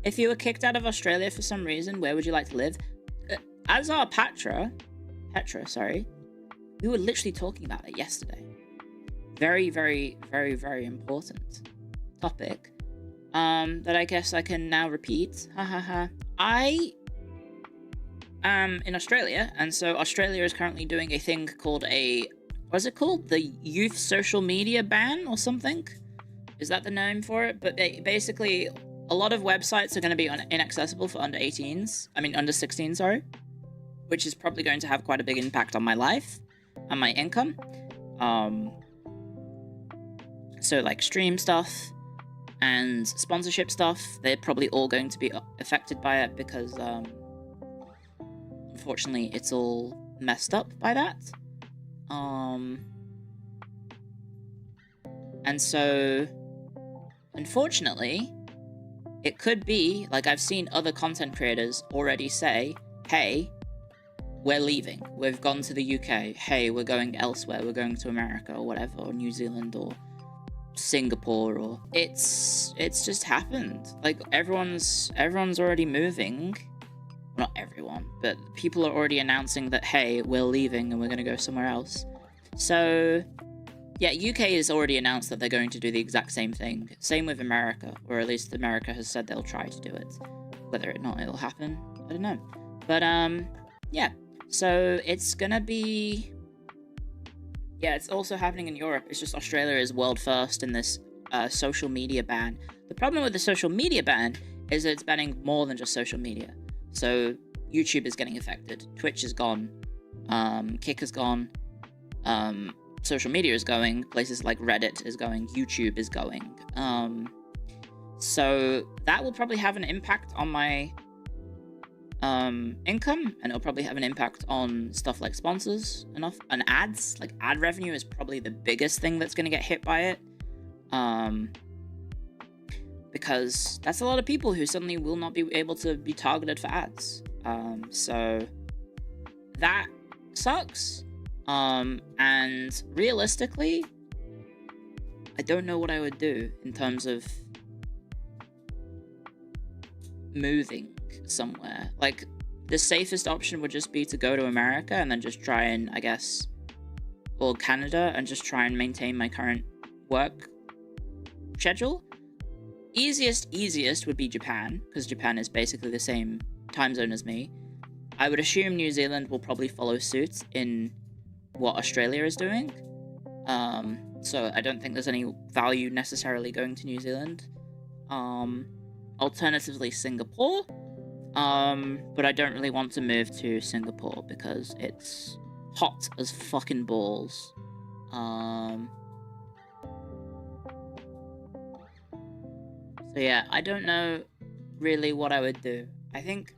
If you were kicked out of Australia for some reason, where would you like to live? As our Petra, sorry, we were literally talking about it yesterday. Very, very, very, very important topic. That I guess I can now repeat. I am in Australia, and so Australia is currently doing a thing called what's it called? The youth social media ban or something? Is that the name for it? But basically, a lot of websites are going to be inaccessible for under 16, sorry. Which is probably going to have quite a big impact on my life and my income. So like stream stuff and sponsorship stuff, they're probably all going to be affected by it because unfortunately it's all messed up by that. And so unfortunately it could be like I've seen other content creators already say, hey, we're leaving. We've gone to the UK. Hey, we're going elsewhere. We're going to America or whatever, or New Zealand or Singapore, or it's just happened. Like everyone's already moving. Not everyone, but people are already announcing that, hey, we're leaving and we're going to go somewhere else. So yeah, UK has already announced that they're going to do the exact same thing. Same with America, or at least America has said they'll try to do it. Whether or not it'll happen, I don't know. But yeah. So it's gonna be... Yeah, it's also happening in Europe. It's just Australia is world first in this social media ban. The problem with the social media ban is that it's banning more than just social media. So YouTube is getting affected. Twitch is gone. Kick is gone. Social media is going. Places like Reddit is going. YouTube is going. So that will probably have an impact on my income, and it'll probably have an impact on stuff like sponsors and ads. Like ad revenue is probably the biggest thing that's going to get hit by it, because that's a lot of people who suddenly will not be able to be targeted for ads. So that sucks. And realistically, I don't know what I would do in terms of moving somewhere. Like, the safest option would just be to go to America and then just try and, I guess, or Canada, and just try and maintain my current work schedule. Easiest would be Japan, because Japan is basically the same time zone as me. I would assume New Zealand will probably follow suit in what Australia is doing. So I don't think there's any value necessarily going to New Zealand. Alternatively, Singapore. But I don't really want to move to Singapore because it's hot as fucking balls. So yeah, I don't know really what I would do. I think,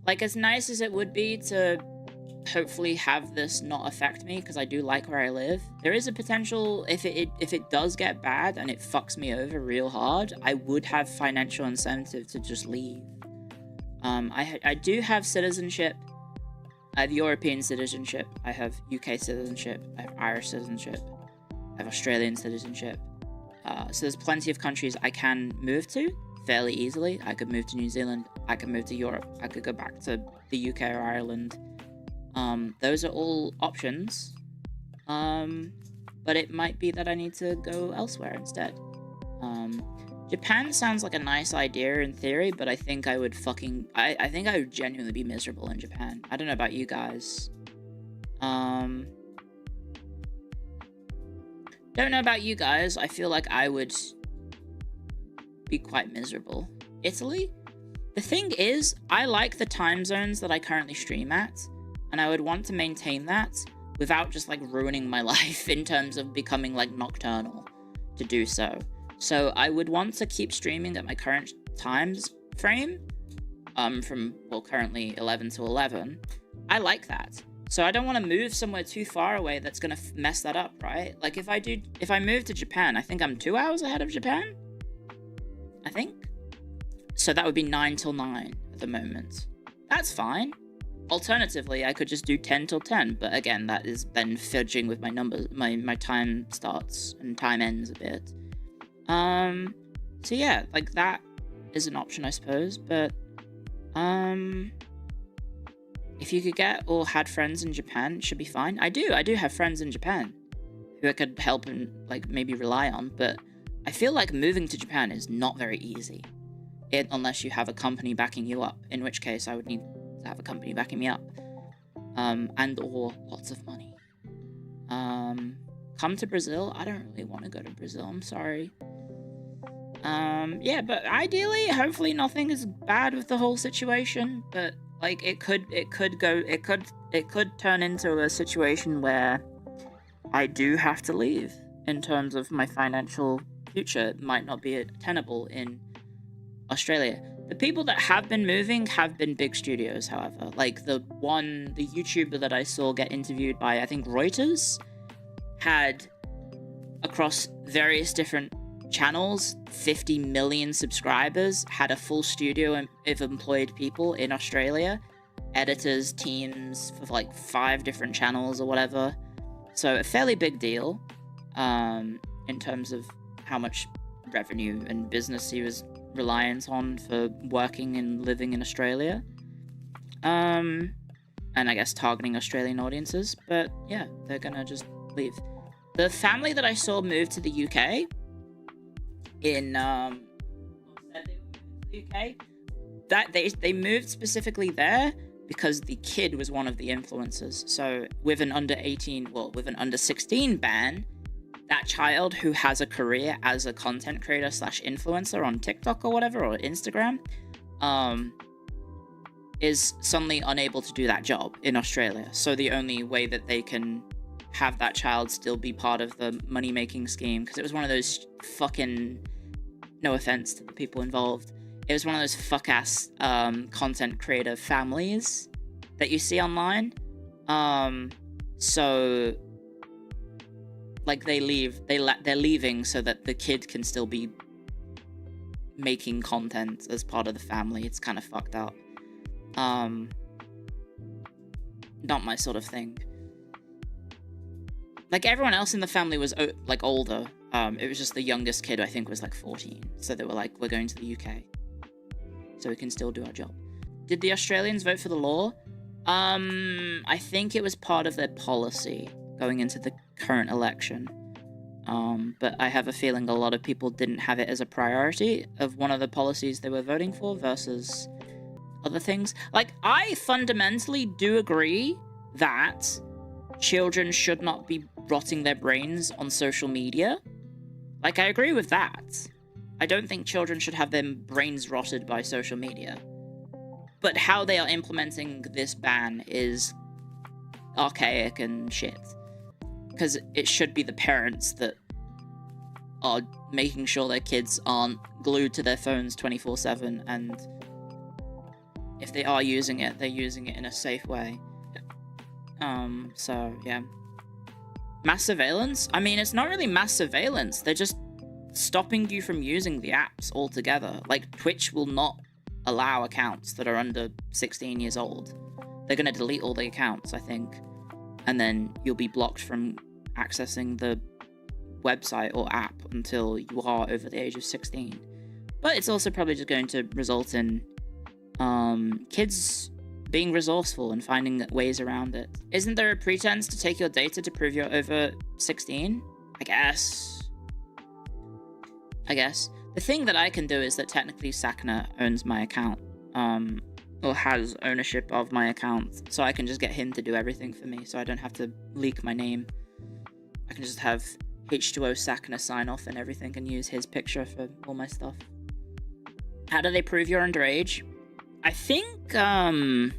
like, as nice as it would be to hopefully have this not affect me, because I do like where I live, there is a potential, if it does get bad and it fucks me over real hard, I would have financial incentive to just leave. I do have citizenship. I have European citizenship. I have UK citizenship. I have Irish citizenship. I have Australian citizenship. So there's plenty of countries I can move to fairly easily. I could move to New Zealand. I could move to Europe. I could go back to the UK or Ireland. Those are all options. But it might be that I need to go elsewhere instead. Japan sounds like a nice idea in theory, but I think I would I think I would genuinely be miserable in Japan. I don't know about you guys. Don't know about you guys. I feel like I would be quite miserable. Italy? The thing is, I like the time zones that I currently stream at, and I would want to maintain that without just, like, ruining my life in terms of becoming, like, nocturnal to do so. So I would want to keep streaming at my current times frame, from, well, currently 11 to 11. I like that. So I don't want to move somewhere too far away that's going to mess that up, right? Like, if I move to Japan, I think I'm 2 hours ahead of Japan? I think? So that would be 9 till 9 at the moment. That's fine. Alternatively, I could just do 10 till 10, but again, that is then fudging with my numbers, my time starts and time ends a bit. So yeah, like, that is an option, I suppose. But if you could get or had friends in Japan, it should be fine. I do have friends in Japan who I could help and like maybe rely on, but I feel like moving to Japan is not very easy, unless you have a company backing you up, in which case I would need to have a company backing me up, and or lots of money. Come to Brazil? I don't really want to go to Brazil, I'm sorry. Yeah, but ideally, hopefully nothing is bad with the whole situation, but like it could turn into a situation where I do have to leave in terms of my financial future. It might not be tenable in Australia. The people that have been moving have been big studios, however. Like the YouTuber that I saw get interviewed by, I think, Reuters, had, across various different channels, 50 million subscribers, had a full studio of employed people in Australia, editors, teams for like 5 different channels or whatever. So a fairly big deal in terms of how much revenue and business he was reliant on for working and living in Australia. And I guess targeting Australian audiences. But yeah, they're gonna just leave. The family that I saw move to the UK that they moved specifically there because the kid was one of the influencers. So with an under 16 ban, that child who has a career as a content creator / influencer on TikTok or whatever, or Instagram, is suddenly unable to do that job in Australia. So the only way that they can have that child still be part of the money-making scheme, because it was one of those fucking, no offense to the people involved, it was one of those fuck-ass content creator families that you see online. So like they're leaving so that the kid can still be making content as part of the family. It's kind of fucked up. Not my sort of thing. Like, everyone else in the family was like older. It was just the youngest kid, I think, was like 14. So they were like, we're going to the UK, so we can still do our job. Did the Australians vote for the law? I think it was part of their policy going into the current election. But I have a feeling a lot of people didn't have it as a priority of one of the policies they were voting for versus other things. Like, I fundamentally do agree that children should not be rotting their brains on social media. Like, I agree with that. I don't think children should have their brains rotted by social media. But how they are implementing this ban is archaic and shit. Because it should be the parents that are making sure their kids aren't glued to their phones 24/7, and if they are using it, they're using it in a safe way. So, yeah. Mass surveillance? I mean, it's not really mass surveillance. They're just stopping you from using the apps altogether. Like, Twitch will not allow accounts that are under 16 years old. They're going to delete all the accounts, I think. And then you'll be blocked from accessing the website or app until you are over the age of 16. But it's also probably just going to result in kids being resourceful and finding ways around it. Isn't there a pretense to take your data to prove you're over 16? I guess. The thing that I can do is that technically Sakana owns my account, or has ownership of my account, so I can just get him to do everything for me, so I don't have to leak my name. I can just have H2O Sakana sign off and everything and use his picture for all my stuff. How do they prove you're underage? I think, I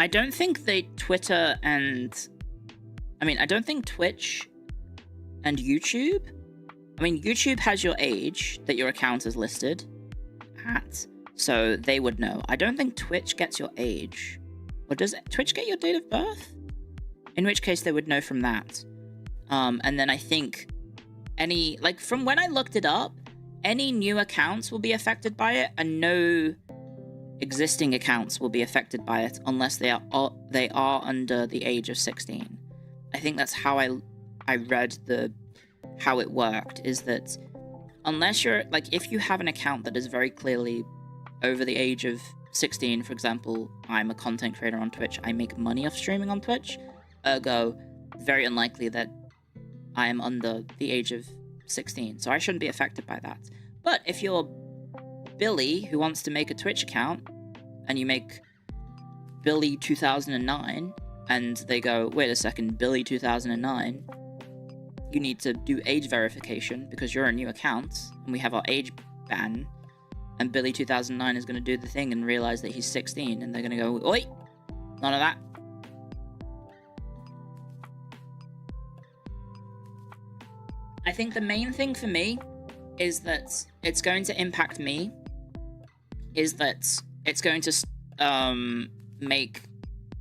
don't think Twitter and... I don't think Twitch and YouTube... YouTube has your age that your account is listed at, so they would know. I don't think Twitch gets your age. Or does Twitch get your date of birth? In which case they would know from that. And then I think from when I looked it up, any new accounts will be affected by it, and no existing accounts will be affected by it unless they are under the age of 16. I think that's how I read how it worked, is that unless you're, like, if you have an account that is very clearly over the age of 16, for example, I'm a content creator on Twitch, I make money off streaming on Twitch, ergo, very unlikely that I am under the age of 16, so I shouldn't be affected by that. But if you're Billy, who wants to make a Twitch account, and you make Billy 2009, and they go, wait a second, Billy 2009, you need to do age verification because you're a new account, and we have our age ban, and Billy 2009 is going to do the thing and realize that he's 16, and they're going to go, oi, none of that. I think the main thing for me is that it's going to impact me, is that it's going to make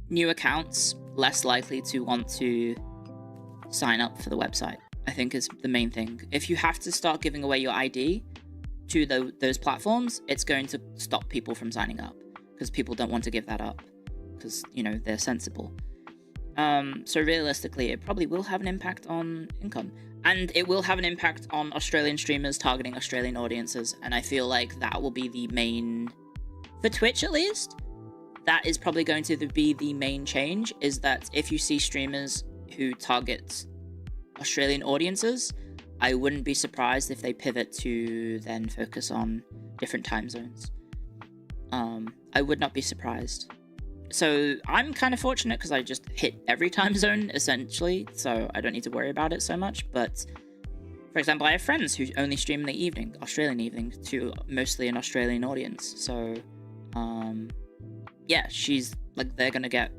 new accounts less likely to want to sign up for the website, I think is the main thing. If you have to start giving away your ID to those platforms, it's going to stop people from signing up, because people don't want to give that up, because, you know, they're sensible. So realistically, it probably will have an impact on income. And it will have an impact on Australian streamers targeting Australian audiences, and I feel like that will be the main... For Twitch, at least, that is probably going to be the main change, is that if you see streamers who target Australian audiences, I wouldn't be surprised if they pivot to then focus on different time zones. I would not be surprised. So I'm kind of fortunate because I just hit every time zone, essentially, so I don't need to worry about it so much. But, for example, I have friends who only stream in the evening, Australian evening, to mostly an Australian audience. So, yeah, she's, like, they're gonna get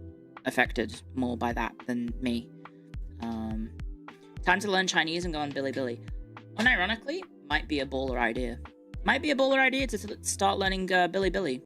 affected more by that than me. Time to learn Chinese and go on Bilibili. Unironically, might be a baller idea. Might be a baller idea to start learning Bilibili.